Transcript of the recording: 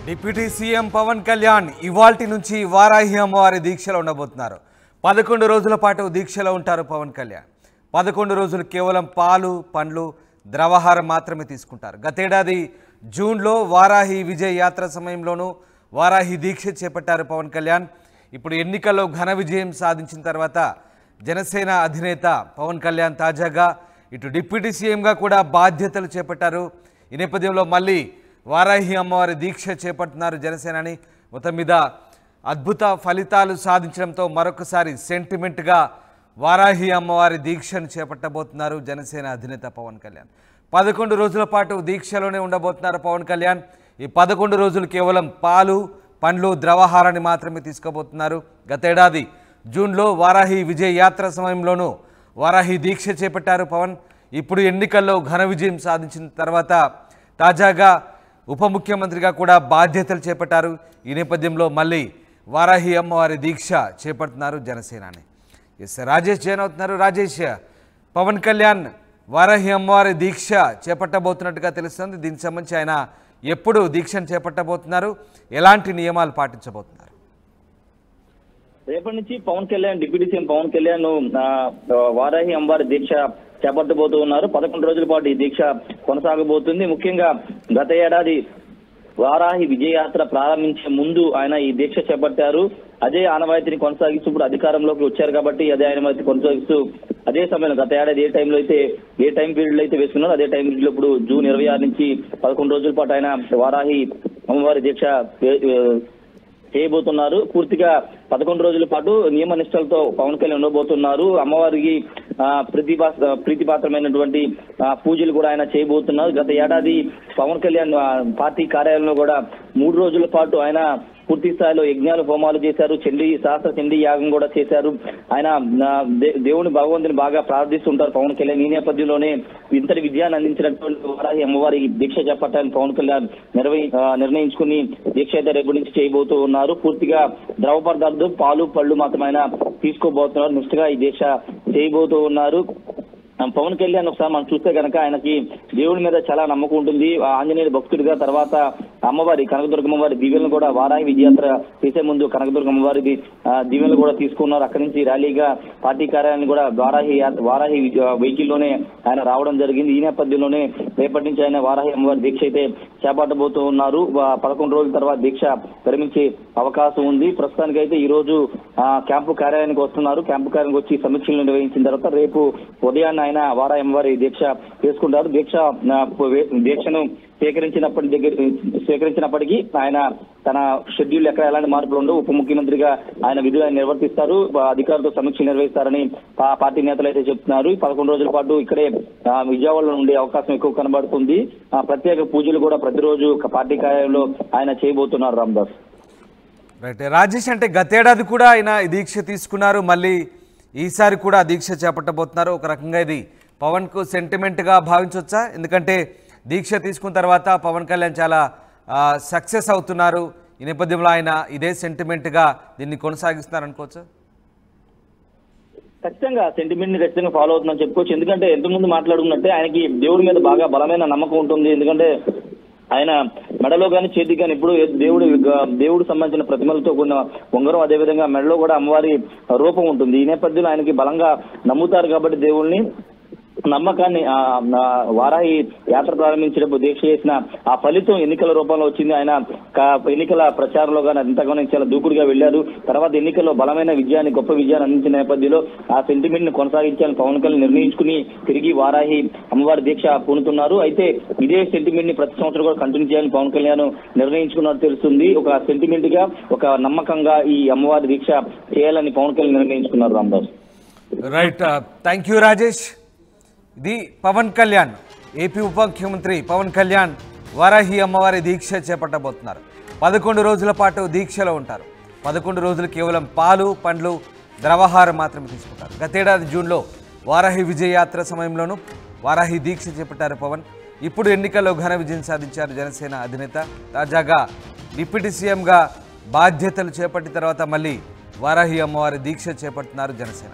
Deputy CM Pawan Kalyan ఇవాల్టి నుంచి వారాహి అమ్మవారి దీక్షలో ఉండబోతున్నారు. 11 రోజుల పాటు దీక్షలో ఉంటారు పవన్ కళ్యాణ్. 11 రోజులు కేవలం పాలు, పండ్లు, ద్రవాహారం మాత్రమే తీసుకుంటారు. గతేడాది జూన్లో వారాహి విజయ యాత్ర సమయంలోనూ వారాహి దీక్ష చేపట్టారు పవన్ కళ్యాణ్. ఇప్పుడు ఎన్నికల్లో ఘన విజయం సాధించిన తర్వాత జనసేన అధినేత పవన్ కళ్యాణ్ తాజాగా ఇటు డిప్యూటీ సీఎంగా కూడా బాధ్యతలు చేపట్టారు. ఈ నేపథ్యంలో మళ్ళీ వారాహి అమ్మవారి దీక్ష చేపడుతున్నారు జనసేనని. మొత్తం మీద అద్భుత ఫలితాలు సాధించడంతో మరొకసారి సెంటిమెంట్గా వారాహి అమ్మవారి దీక్షను చేపట్టబోతున్నారు జనసేన అధినేత పవన్ కళ్యాణ్. 11 రోజుల పాటు దీక్షలోనే ఉండబోతున్నారు పవన్ కళ్యాణ్. ఈ 11 రోజులు కేవలం పాలు, పండ్లు, ద్రవాహారాన్ని మాత్రమే తీసుకోబోతున్నారు. గతేడాది జూన్లో వారాహి విజయ యాత్ర సమయంలోనూ వారాహి దీక్ష చేపట్టారు పవన్. ఇప్పుడు ఎన్నికల్లో ఘన విజయం సాధించిన తర్వాత తాజాగా ఉప ముఖ్యమంత్రిగా కూడా బాధ్యతలు చేపట్టారు. ఈ నేపథ్యంలో మళ్ళీ వారాహి అమ్మవారి దీక్ష చేపడుతున్నారు జనసేనాని. రాజేష్ జైన్ అవుతున్నారు. రాజేష్, పవన్ కళ్యాణ్ వారాహి అమ్మవారి దీక్ష చేపట్టబోతున్నట్టుగా తెలుస్తుంది. దీనికి సంబంధించి ఆయన ఎప్పుడు దీక్షను చేపట్టబోతున్నారు, ఎలాంటి నియమాలు పాటించబోతున్నారు? రేపటి నుంచి పవన్ కళ్యాణ్, డిప్యూటీ సీఎం పవన్ కళ్యాణ్ వారాహి అమ్మవారి దీక్ష చేపట్టబోతూ ఉన్నారు. 11 రోజుల పాటు ఈ దీక్ష కొనసాగబోతుంది. ముఖ్యంగా గత ఏడాది వారాహి విజయయాత్ర ప్రారంభించే ముందు ఆయన ఈ దీక్ష చేపట్టారు. అదే ఆనవాయితీని కొనసాగిస్తూ ఇప్పుడు అధికారంలోకి వచ్చారు కాబట్టి అదే ఆనవాయితీ కొనసాగిస్తూ అదే సమయంలో గత ఏడాది ఏ టైం పీరియడ్ లో అయితే వేసుకున్నారో అదే టైం పీరియడ్ లో ఇప్పుడు జూన్ 26 నుంచి 11 రోజుల పాటు ఆయన వారాహి అమ్మవారి దీక్ష చేయబోతున్నారు. పూర్తిగా 11 రోజుల పాటు నియమ నిష్టలతో పవన్ కళ్యాణ్ ఉండబోతున్నారు. అమ్మవారికి ప్రీతిపాత్రమైనటువంటి పూజలు కూడా ఆయన చేయబోతున్నారు. గత ఏడాది పవన్ కళ్యాణ్ పార్టీ కార్యాలయంలో కూడా 3 రోజుల పాటు ఆయన పూర్తి స్థాయిలో యజ్ఞాలు, హోమాలు చేశారు. సహస్ర చండీ యాగం కూడా చేశారు. ఆయన దేవుని భగవంతుని బాగా ప్రార్థిస్తుంటారు పవన్ కళ్యాణ్. ఈ నేపథ్యంలోనే ఇంతటి విజయాన్ని అందించినటువంటి వారాహి అమ్మవారి దీక్ష చేపట్టాలని పవన్ కళ్యాణ్ నిర్ణయించుకుని దీక్ష అయితే రేపు నుంచి చేయబోతూ ఉన్నారు. పూర్తిగా ద్రవ పదార్థాలు, పాలు, పళ్ళు మాత్రం ఆయన తీసుకోబోతున్నారు. నిష్ఠగా ఈ దీక్ష చేయబోతూ ఉన్నారు. పవన్ కళ్యాణ్ ఒకసారి మనం చూస్తే కనుక ఆయనకి దేవుడి మీద చాలా నమ్మకం ఉంటుంది. ఆంజనేయుడు భక్తుడిగా, తర్వాత అమ్మవారి కనకదుర్గమ్మ వారి దీవెలను కూడా వారాహి విజయాత్ర చేసే ముందు కనకదుర్గమ్మ వారి దీవెనలు కూడా తీసుకున్నారు. అక్కడి నుంచి ర్యాలీగా పార్టీ కార్యాలయాన్ని కూడా వారాహి వెహికల్ లోనే ఆయన రావడం జరిగింది. ఈ నేపథ్యంలోనే రేపటి నుంచి ఆయన వారాహి అమ్మవారి దీక్ష అయితే చేపట్టబోతూ ఉన్నారు. 11 రోజుల తర్వాత దీక్ష విరమించే అవకాశం ఉంది. ప్రస్తుతానికి అయితే ఈ రోజు క్యాంపు కార్యాలయానికి వస్తున్నారు. క్యాంపు కార్యాలయానికి వచ్చి సమీక్షలు నిర్వహించిన తర్వాత రేపు ఉదయాన్నే ఆయన వారాహి అమ్మవారి దీక్ష చేసుకుంటారు. దీక్షను స్వీకరించినప్పటికీ ఆయన తన షెడ్యూల్ ఎక్కడ ఎలాంటి మార్పులు ఉండవు. ఉప ముఖ్యమంత్రిగా ఆయన విధులు నిర్వర్తిస్తారు. అధికారులతో సమీక్ష నిర్వహిస్తారని పార్టీ నేతలు అయితే చెప్తున్నారు. 11 రోజుల పాటు ఇక్కడే విజయవాడలో ఉండే అవకాశం ఎక్కువ కనబడుతుంది. ప్రత్యేక పూజలు కూడా ప్రతిరోజు పార్టీ కార్యాలయంలో ఆయన చేయబోతున్నారు. రామ్దాస్, రైట్. రాజేష్, అంటే గతేడాది కూడా ఆయన దీక్ష తీసుకున్నారు, మళ్ళీ ఈసారి కూడా దీక్ష చేపట్టబోతున్నారు. ఒక రకంగా ఇది పవన్కు సెంటిమెంట్గా భావించవచ్చా? ఎందుకంటే దీక్ష తీసుకున్న తర్వాత పవన్ కళ్యాణ్ చాలా సక్సెస్ అవుతున్నారు. ఈ నేపథ్యంలో ఆయన ఇదే సెంటిమెంట్గా దీన్ని కొనసాగిస్తున్నారు అనుకోవచ్చు. ఖచ్చితంగా సెంటిమెంట్ ని ఖచ్చితంగా ఫాలో అవుతుందని చెప్పుకోవచ్చు. ఎందుకంటే ఎంతమంది మాట్లాడుకున్నట్టే ఆయనకి దేవుడి మీద బాగా బలమైన నమ్మకం ఉంటుంది. ఎందుకంటే ఆయన మెడలో కానీ చేతికి కానీ ఇప్పుడు దేవుడు సంబంధించిన ప్రతిమలతో కూడిన ఉంగరం, అదేవిధంగా మెడలో కూడా అమ్మవారి రూపం ఉంటుంది. ఈ నేపథ్యంలో ఆయనకి బలంగా నమ్ముతారు కాబట్టి దేవుడిని నమ్మకాన్ని వారాహి యాత్ర ప్రారంభించేటప్పుడు దీక్ష చేసిన ఆ ఫలితం ఎన్నికల రూపంలో వచ్చింది. ఆయన ఎన్నికల ప్రచారంలో కానీ అంతగానో చాలా దూకుడుగా వెళ్లారు. తర్వాత ఎన్నికల్లో బలమైన విజయాన్ని, గొప్ప విజయాన్ని అందించిన నేపథ్యంలో ఆ సెంటిమెంట్ ని కొనసాగించాలని పవన్ కళ్యాణ్ నిర్ణయించుకుని తిరిగి వారాహి అమ్మవారి దీక్ష పూనుతున్నారు. అయితే ఇదే సెంటిమెంట్ ని ప్రతి సంవత్సరం కూడా కంటిన్యూ చేయాలని పవన్ కళ్యాణ్ నిర్ణయించుకున్నట్టు తెలుస్తుంది. ఒక సెంటిమెంట్ గా, ఒక నమ్మకంగా ఈ అమ్మవారి దీక్ష చేయాలని పవన్ కళ్యాణ్ నిర్ణయించుకున్నారు. Ramdas, right. Thank you Rajesh. ఇది పవన్ కళ్యాణ్, ఏపీ ఉప ముఖ్యమంత్రి పవన్ కళ్యాణ్ వారాహి అమ్మవారి దీక్ష చేపట్టబోతున్నారు. 11 రోజుల పాటు దీక్షలో ఉంటారు. 11 రోజులు కేవలం పాలు, పండ్లు, ద్రవాహారం మాత్రమే తీసుకుంటారు. గతేడాది జూన్లో వారాహి విజయ యాత్ర సమయంలోనూ వారాహి దీక్ష చేపట్టారు పవన్. ఇప్పుడు ఎన్నికల్లో ఘన విజయం సాధించారు జనసేన అధినేత. తాజాగా డిప్యూటీ సీఎంగా బాధ్యతలు చేపట్టిన తర్వాత మళ్ళీ వారాహి అమ్మవారి దీక్ష చేపడుతున్నారు జనసేన.